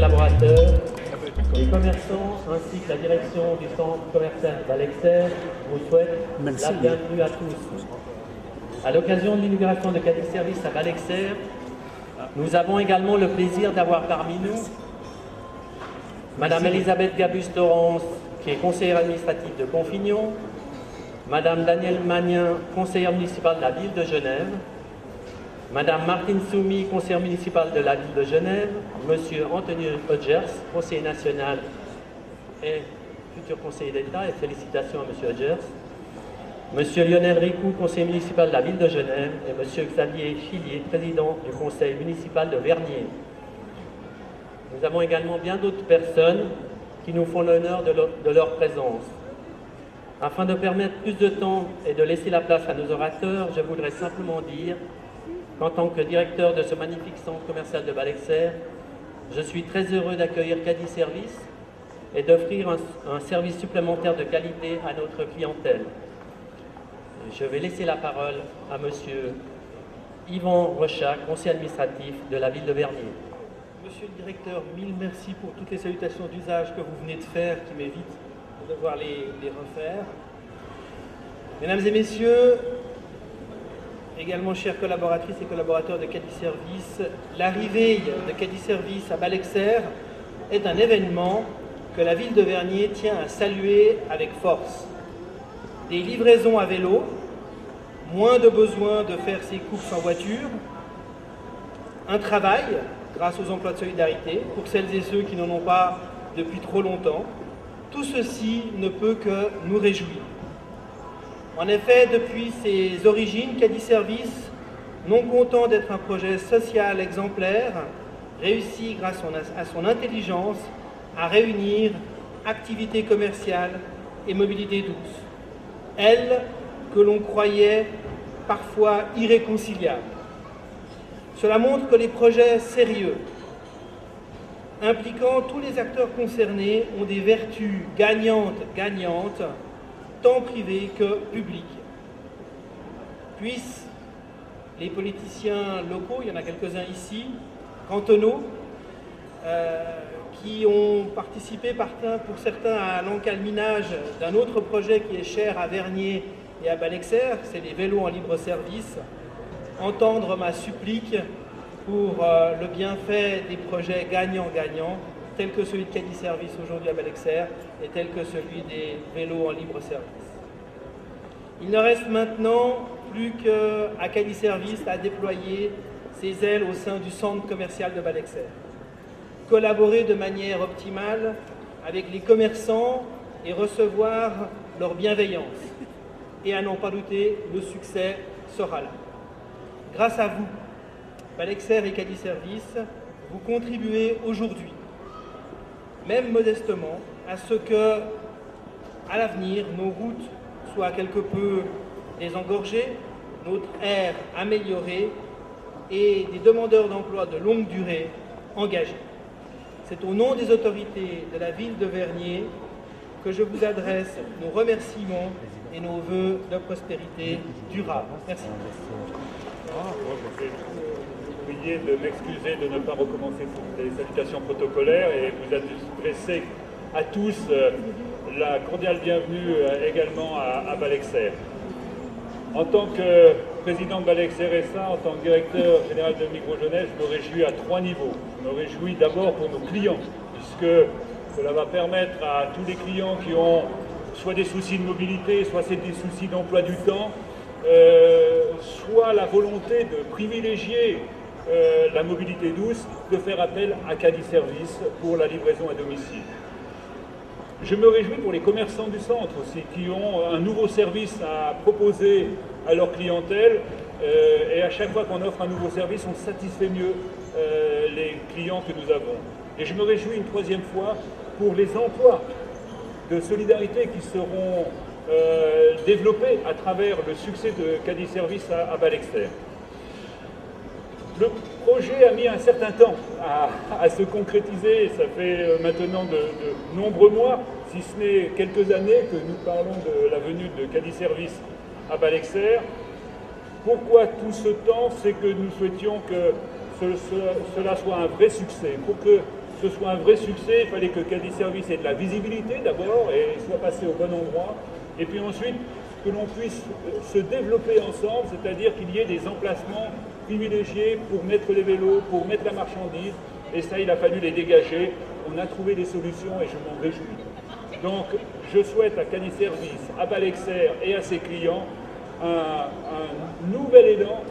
collaborateurs, les commerçants ainsi que la direction du centre commercial Balexer vous souhaitent la bienvenue à tous. À l'occasion de l'inauguration de Cadiz Service à Balexer, nous avons également le plaisir d'avoir parmi nous Madame Elisabeth Gabus-Torrance, qui est conseillère administrative de Confignon, Madame Danielle Magnin, conseillère municipale de la ville de Genève, Madame Martine Soumi, conseillère municipale de la ville de Genève, Monsieur Anthony Hodgers, conseiller national et futur conseiller d'État, et félicitations à Monsieur Hodgers, Monsieur Lionel Ricou, conseiller municipal de la ville de Genève, et Monsieur Xavier Chillier, président du conseil municipal de Vernier. Nous avons également bien d'autres personnes qui nous font l'honneur de leur présence. Afin de permettre plus de temps et de laisser la place à nos orateurs, je voudrais simplement dire qu'en tant que directeur de ce magnifique centre commercial de Balexer, je suis très heureux d'accueillir Cadiz Service et d'offrir un service supplémentaire de qualité à notre clientèle. Je vais laisser la parole à Monsieur Yvan Rochat, conseiller administratif de la ville de Vernier. Monsieur le directeur, mille merci pour toutes les salutations d'usage que vous venez de faire, qui m'évitent de devoir les refaire. Mesdames et messieurs, également chères collaboratrices et collaborateurs de Cadiz Service, l'arrivée de Cadiz Service à Balexer est un événement que la ville de Vernier tient à saluer avec force. Des livraisons à vélo, moins de besoin de faire ses courses en voiture, un travail grâce aux emplois de solidarité pour celles et ceux qui n'en ont pas depuis trop longtemps. Tout ceci ne peut que nous réjouir. En effet, depuis ses origines, Cadiz Service, non content d'être un projet social exemplaire, réussit grâce à son intelligence à réunir activité commerciale et mobilité douce. Elles que l'on croyait parfois irréconciliables. Cela montre que les projets sérieux, impliquant tous les acteurs concernés, ont des vertus gagnantes, tant privées que publiques. Puissent les politiciens locaux, il y en a quelques-uns ici, cantonaux, qui ont participé pour certains à l'encalminage d'un autre projet qui est cher à Vernier et à Balexer, c'est les vélos en libre service, entendre ma supplique pour le bienfait des projets gagnants-gagnants, tels que celui de Cadiz Service aujourd'hui à Balexer et tel que celui des vélos en libre service. Il ne reste maintenant plus qu'à Cadiz Service à déployer ses ailes au sein du centre commercial de Balexer. Collaborer de manière optimale avec les commerçants et recevoir leur bienveillance. Et à n'en pas douter, le succès sera là. Grâce à vous, Balexer et Cadiz Service, vous contribuez aujourd'hui, même modestement, à ce que, à l'avenir, nos routes soient quelque peu désengorgées, notre air amélioré et des demandeurs d'emploi de longue durée engagés. C'est au nom des autorités de la ville de Vernier que je vous adresse nos remerciements et nos vœux de prospérité durable. Merci. Je vais vous prier de m'excuser de ne pas recommencer toutes les salutations protocolaires et vous adresser à tous la cordiale bienvenue également à Balexer. En tant que président de Balexer SA, en tant que directeur général de Migros Jeunesse, je me réjouis à 3 niveaux. Je me réjouis d'abord pour nos clients, puisque cela va permettre à tous les clients qui ont soit des soucis de mobilité, soit c'est des soucis d'emploi du temps, soit la volonté de privilégier la mobilité douce, de faire appel à Cadiz Service pour la livraison à domicile. Je me réjouis pour les commerçants du centre aussi, qui ont un nouveau service à proposer à leur clientèle. Et à chaque fois qu'on offre un nouveau service, on satisfait mieux les clients que nous avons. Et je me réjouis une 3e fois pour les emplois de solidarité qui seront développés à travers le succès de Cadiz Service à Balexer. Le projet a mis un certain temps à se concrétiser, ça fait maintenant de nombreux mois, si ce n'est quelques années, que nous parlons de la venue de Cadiz Service à Balexer. Pourquoi tout ce temps? C'est que nous souhaitions que cela soit un vrai succès, pour que ce soit un vrai succès, il fallait que Cadi Service ait de la visibilité d'abord et soit passé au bon endroit. Et puis ensuite, que l'on puisse se développer ensemble, c'est-à-dire qu'il y ait des emplacements privilégiés pour mettre les vélos, pour mettre la marchandise. Et ça, il a fallu les dégager. On a trouvé des solutions et je m'en réjouis. Donc, je souhaite à Cadi Service, à Balexer et à ses clients un nouvel élan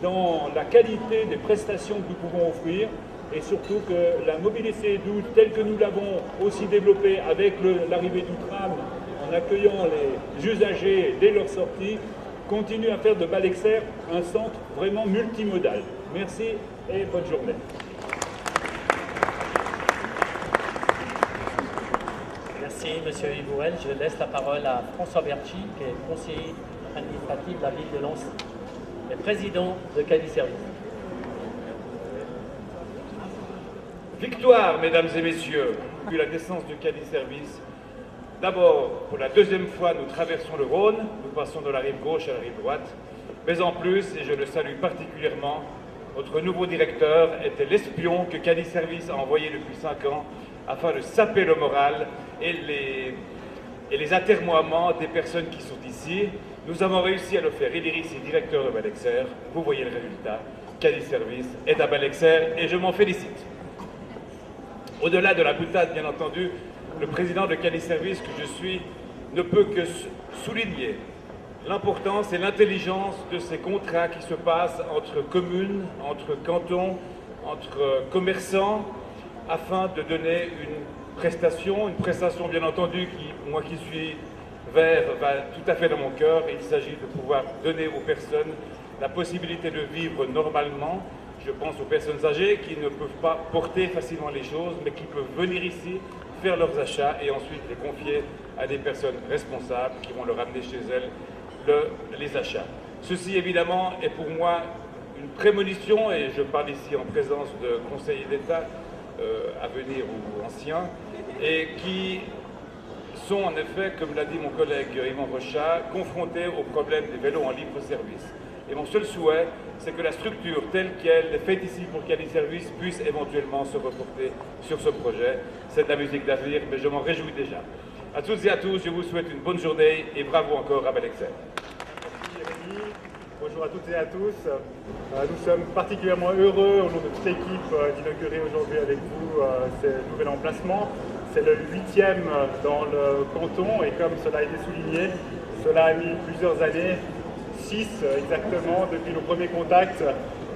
dans la qualité des prestations que nous pouvons offrir et surtout que la mobilité douce telle que nous l'avons aussi développée avec l'arrivée du tram en accueillant les usagers dès leur sortie continue à faire de Balexer un centre vraiment multimodal. Merci et bonne journée. Merci, Monsieur Ivourel. Je laisse la parole à François Berchi, qui est conseiller administratif de la ville de Nancy et président de Cadi Service. Victoire, mesdames et messieurs, depuis la naissance de Cadi Service. D'abord, pour la deuxième fois, nous traversons le Rhône, nous passons de la rive gauche à la rive droite, mais en plus, et je le salue particulièrement, notre nouveau directeur était l'espion que Cadi Service a envoyé depuis 5 ans afin de saper le moral et les atermoiements des personnes qui sont ici. Nous avons réussi à le faire élire ici directeur de Balexer. Vous voyez le résultat. Cadi Service est à Balexer et je m'en félicite. Au-delà de la boutade, bien entendu, le président de Cadi Service que je suis ne peut que souligner l'importance et l'intelligence de ces contrats qui se passent entre communes, entre cantons, entre commerçants, afin de donner une prestation bien entendu qui, moi qui suis vert, va tout à fait dans mon cœur. Il s'agit de pouvoir donner aux personnes la possibilité de vivre normalement. Je pense aux personnes âgées qui ne peuvent pas porter facilement les choses, mais qui peuvent venir ici, faire leurs achats et ensuite les confier à des personnes responsables qui vont leur amener chez elles les achats. Ceci, évidemment, est pour moi une prémonition, et je parle ici en présence de conseillers d'État à venir ou anciens, et qui sont en effet, comme l'a dit mon collègue Yvan Rochat, confrontés au problème des vélos en libre service. Et mon seul souhait, c'est que la structure telle qu'elle est faite ici pour Cadi Service puisse éventuellement se reporter sur ce projet. C'est de la musique d'avenir, mais je m'en réjouis déjà. À toutes et à tous, je vous souhaite une bonne journée et bravo encore à Balexer. Merci Jérémy. Bonjour à toutes et à tous. Nous sommes particulièrement heureux, au nom de toute l'équipe, d'inaugurer aujourd'hui avec vous ce nouvel emplacement. C'est le 8e dans le canton et comme cela a été souligné, cela a mis plusieurs années, 6 exactement, depuis nos premiers contacts,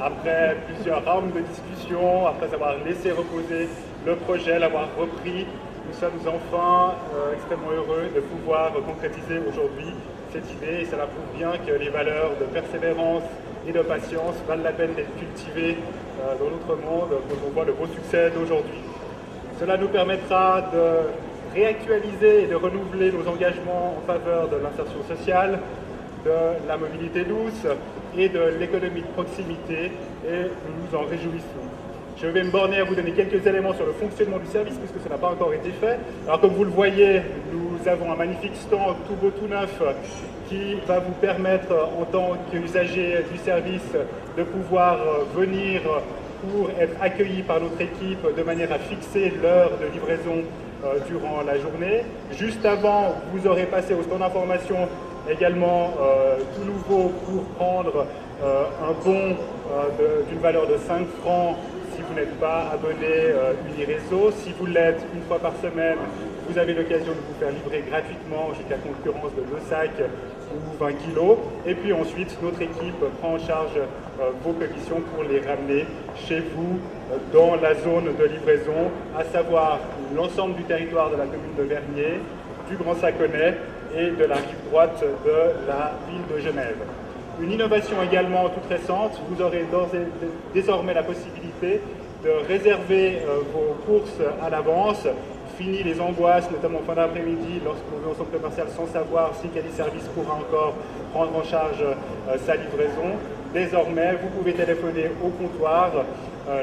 après plusieurs rounds de discussion, après avoir laissé reposer le projet, l'avoir repris. Nous sommes enfin extrêmement heureux de pouvoir concrétiser aujourd'hui cette idée et cela prouve bien que les valeurs de persévérance et de patience valent la peine d'être cultivées dans notre monde quand on voit le beau succès d'aujourd'hui. Cela nous permettra de réactualiser et de renouveler nos engagements en faveur de l'insertion sociale, de la mobilité douce et de l'économie de proximité et nous nous en réjouissons. Je vais me borner à vous donner quelques éléments sur le fonctionnement du service puisque ça n'a pas encore été fait. Alors comme vous le voyez, nous avons un magnifique stand tout beau, tout neuf qui va vous permettre en tant qu'usager du service de pouvoir venir pour être accueillis par notre équipe de manière à fixer l'heure de livraison durant la journée. Juste avant, vous aurez passé au stand d'information également tout nouveau pour prendre un bon d'une valeur de 5 francs si vous n'êtes pas abonné Uniréseau. Si vous l'êtes une fois par semaine, vous avez l'occasion de vous faire livrer gratuitement jusqu'à concurrence de 2 sacs ou 20 kilos. Et puis ensuite, notre équipe prend en charge vos commissions pour les ramener chez vous dans la zone de livraison, à savoir l'ensemble du territoire de la commune de Vernier, du Grand Saconnet et de la rive droite de la ville de Genève. Une innovation également toute récente, vous aurez désormais la possibilité de réserver vos courses à l'avance. Fini les angoisses, notamment en fin d'après-midi, lorsqu'on va au centre commercial sans savoir si Cadi Service pourra encore prendre en charge sa livraison. Désormais, vous pouvez téléphoner au comptoir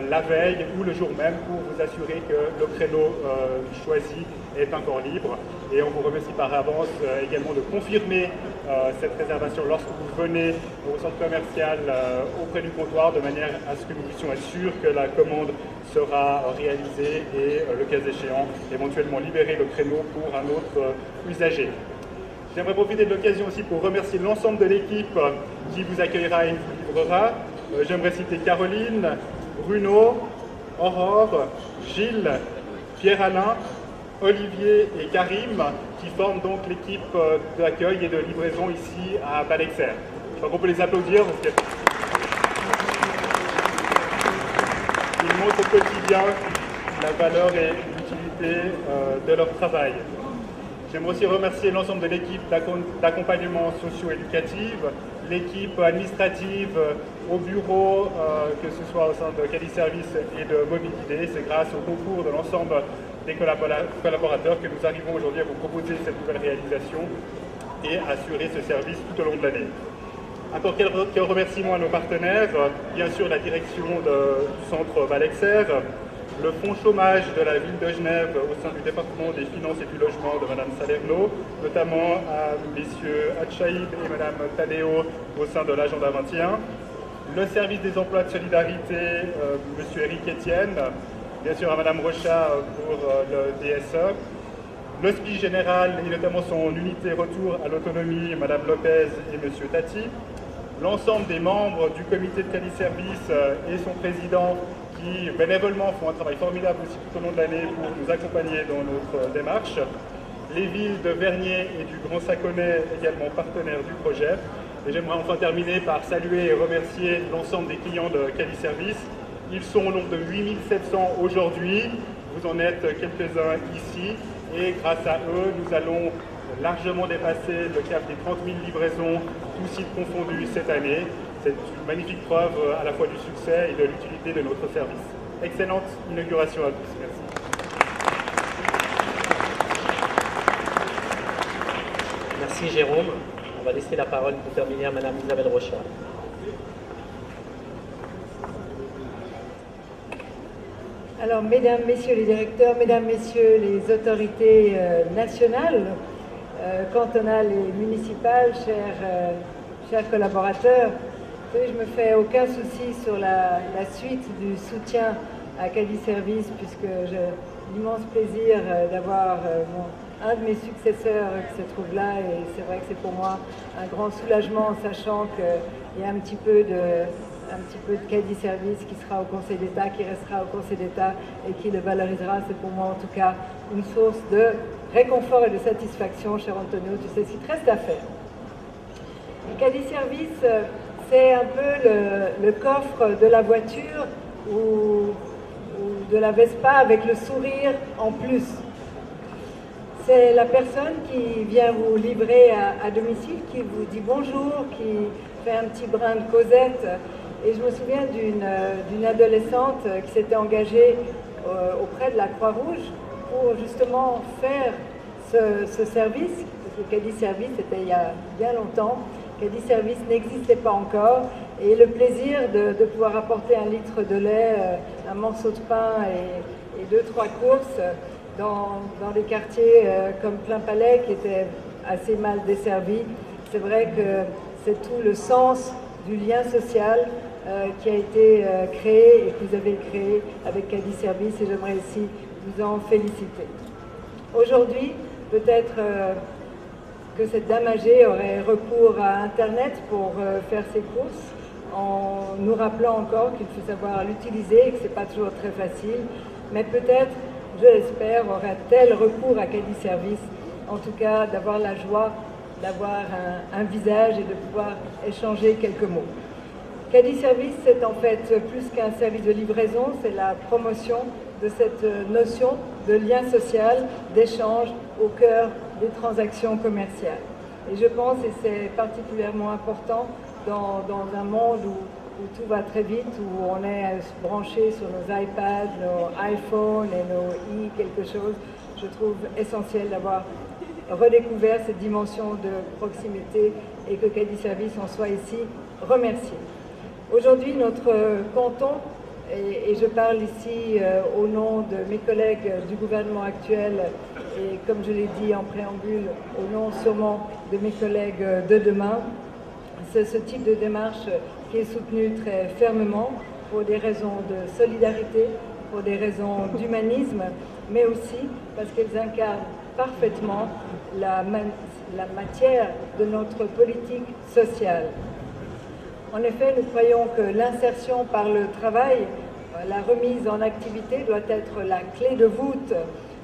la veille ou le jour même pour vous assurer que le créneau choisi est encore libre. Et on vous remercie par avance également de confirmer cette réservation lorsque vous venez au centre commercial auprès du comptoir, de manière à ce que nous puissions être sûrs que la commande sera réalisée et, le cas échéant, éventuellement libérer le créneau pour un autre usager. J'aimerais profiter de l'occasion aussi pour remercier l'ensemble de l'équipe qui vous accueillera et vous livrera. J'aimerais citer Caroline, Bruno, Aurore, Gilles, Pierre-Alain, Olivier et Karim, qui forment donc l'équipe d'accueil et de livraison ici à Balexert. Je crois qu'on peut les applaudir parce qu'ils montrent au quotidien la valeur et l'utilité de leur travail. J'aimerais aussi remercier l'ensemble de l'équipe d'accompagnement socio-éducatif, l'équipe administrative au bureau, que ce soit au sein de Cadi Service et de Mobilité. C'est grâce au concours de l'ensemble des collaborateurs que nous arrivons aujourd'hui à vous proposer cette nouvelle réalisation et assurer ce service tout au long de l'année. Encore quelques remerciements à nos partenaires, bien sûr la direction du centre Balexert, le fonds chômage de la ville de Genève au sein du département des finances et du logement de Mme Salerno, notamment à messieurs Hatchaïd et Mme Tadeo au sein de l'agenda 21, le service des emplois de solidarité, monsieur Eric Etienne, bien sûr à Mme Rochat pour le DSE, l'hospice général et notamment son unité retour à l'autonomie, Mme Lopez et monsieur Tati, l'ensemble des membres du comité de Cadi Service et son président qui bénévolement font un travail formidable aussi tout au long de l'année pour nous accompagner dans notre démarche, les villes de Vernier et du Grand Saconnet également partenaires du projet. Et j'aimerais enfin terminer par saluer et remercier l'ensemble des clients de Cadi Service. Ils sont au nombre de 8700 aujourd'hui, vous en êtes quelques-uns ici, et grâce à eux, nous allons largement dépasser le cap des 30 000 livraisons, tous sites confondus cette année. C'est une magnifique preuve à la fois du succès et de l'utilité de notre service. Excellente inauguration à tous. Merci. Merci Jérôme. On va laisser la parole pour terminer à Mme Isabelle Rochat. Alors, mesdames, messieurs les directeurs, mesdames, messieurs les autorités nationales, cantonales et municipales, chers collaborateurs, vous savez, je me fais aucun souci sur la suite du soutien à Cadi Service, puisque j'ai l'immense plaisir d'avoir un de mes successeurs qui se trouve là, et c'est vrai que c'est pour moi un grand soulagement en sachant qu'il y a un petit peu de Cadi Service qui sera au Conseil d'État, qui restera au Conseil d'État et qui le valorisera. C'est pour moi en tout cas une source de réconfort et de satisfaction, cher Antonio. Tu sais ce qu'il te reste à faire. Et Cadi Service, c'est un peu le coffre de la voiture ou de la Vespa avec le sourire en plus. C'est la personne qui vient vous livrer à domicile, qui vous dit bonjour, qui fait un petit brin de causette. Et je me souviens d'une adolescente qui s'était engagée auprès de la Croix-Rouge pour justement faire ce service, parce que Cadi Service c'était il y a bien longtemps. Cadi Service n'existait pas encore, et le plaisir de pouvoir apporter un litre de lait, un morceau de pain et 2-3 courses dans des quartiers comme Plainpalais qui étaient assez mal desservis. C'est vrai que c'est tout le sens du lien social qui a été créé et que vous avez créé avec Cadi Service, et j'aimerais ici vous en féliciter. Aujourd'hui, peut-être que cette dame âgée aurait recours à Internet pour faire ses courses, en nous rappelant encore qu'il faut savoir l'utiliser et que ce n'est pas toujours très facile, mais peut-être, je l'espère, aura-t-elle recours à Cadi Service, en tout cas d'avoir la joie d'avoir un visage et de pouvoir échanger quelques mots. Cadi Service, c'est en fait plus qu'un service de livraison, c'est la promotion de cette notion de lien social, d'échange au cœur des transactions commerciales. Et je pense, et c'est particulièrement important dans un monde où tout va très vite, où on est branché sur nos iPads, nos iPhones et nos quelque chose, je trouve essentiel d'avoir redécouvert cette dimension de proximité et que Cadi Service en soit ici remercié. Aujourd'hui, notre canton Et je parle ici au nom de mes collègues du gouvernement actuel et, comme je l'ai dit en préambule, au nom sûrement de mes collègues de demain. C'est ce type de démarche qui est soutenu très fermement pour des raisons de solidarité, pour des raisons d'humanisme, mais aussi parce qu'elles incarnent parfaitement la matière de notre politique sociale. En effet, nous croyons que l'insertion par le travail, la remise en activité doit être la clé de voûte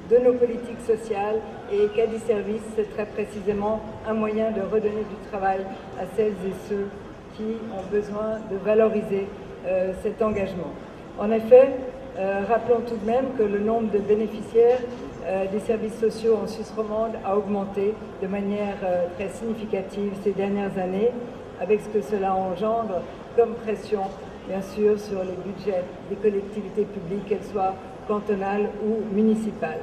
de nos politiques sociales et Cadi Service, c'est très précisément un moyen de redonner du travail à celles et ceux qui ont besoin de valoriser cet engagement. En effet, rappelons tout de même que le nombre de bénéficiaires des services sociaux en Suisse romande a augmenté de manière très significative ces dernières années, avec ce que cela engendre comme pression, bien sûr, sur les budgets des collectivités publiques, qu'elles soient cantonales ou municipales.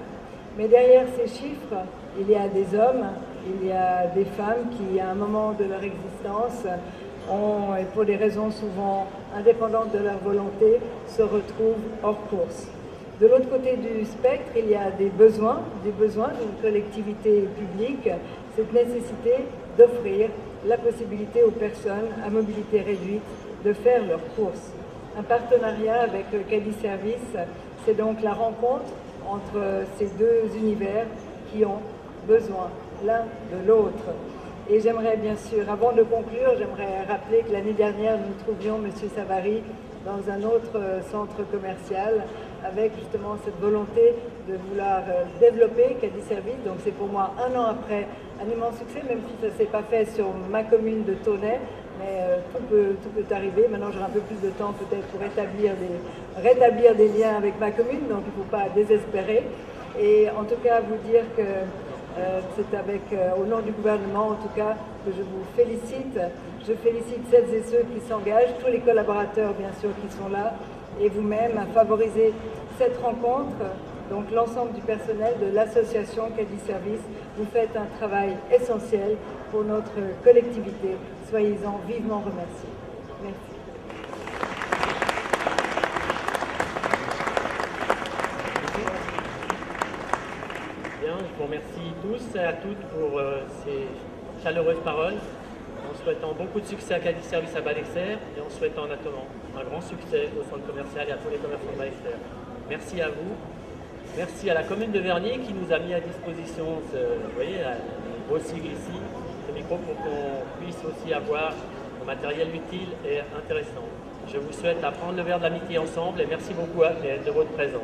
Mais derrière ces chiffres, il y a des hommes, il y a des femmes qui, à un moment de leur existence, et pour des raisons souvent indépendantes de leur volonté, se retrouvent hors course. De l'autre côté du spectre, il y a des besoins d'une collectivité publique, cette nécessité d'offrir la possibilité aux personnes à mobilité réduite de faire leurs courses. Un partenariat avec Cadi Service, c'est donc la rencontre entre ces deux univers qui ont besoin l'un de l'autre. Et j'aimerais bien sûr, avant de conclure, j'aimerais rappeler que l'année dernière, nous trouvions M. Savary dans un autre centre commercial avec justement cette volonté de vouloir développer Cadi Service. Donc c'est pour moi, un an après, un immense succès, même si ça ne s'est pas fait sur ma commune de Tonnet, mais tout peut arriver. Maintenant, j'aurai un peu plus de temps peut-être pour rétablir des liens avec ma commune, donc il ne faut pas désespérer. Et en tout cas, vous dire que c'est avec, au nom du gouvernement, en tout cas, que je vous félicite. Je félicite celles et ceux qui s'engagent, tous les collaborateurs, bien sûr, qui sont là, et vous-même, à favoriser cette rencontre. Donc, l'ensemble du personnel de l'association Cadi Service, vous faites un travail essentiel pour notre collectivité. Soyez-en vivement remerciés. Merci. Bien, je vous remercie tous et à toutes pour ces chaleureuses paroles, en souhaitant beaucoup de succès à Cadi Service à Balexert et en souhaitant notamment un grand succès au centre commercial et à tous les commerçants de Balexert. Merci à vous. Merci à la commune de Vernier qui nous a mis à disposition vous voyez, un beau sigle ici, ce micro pour qu'on puisse aussi avoir un matériel utile et intéressant. Je vous souhaite à prendre le verre de l'amitié ensemble et merci beaucoup de votre présence.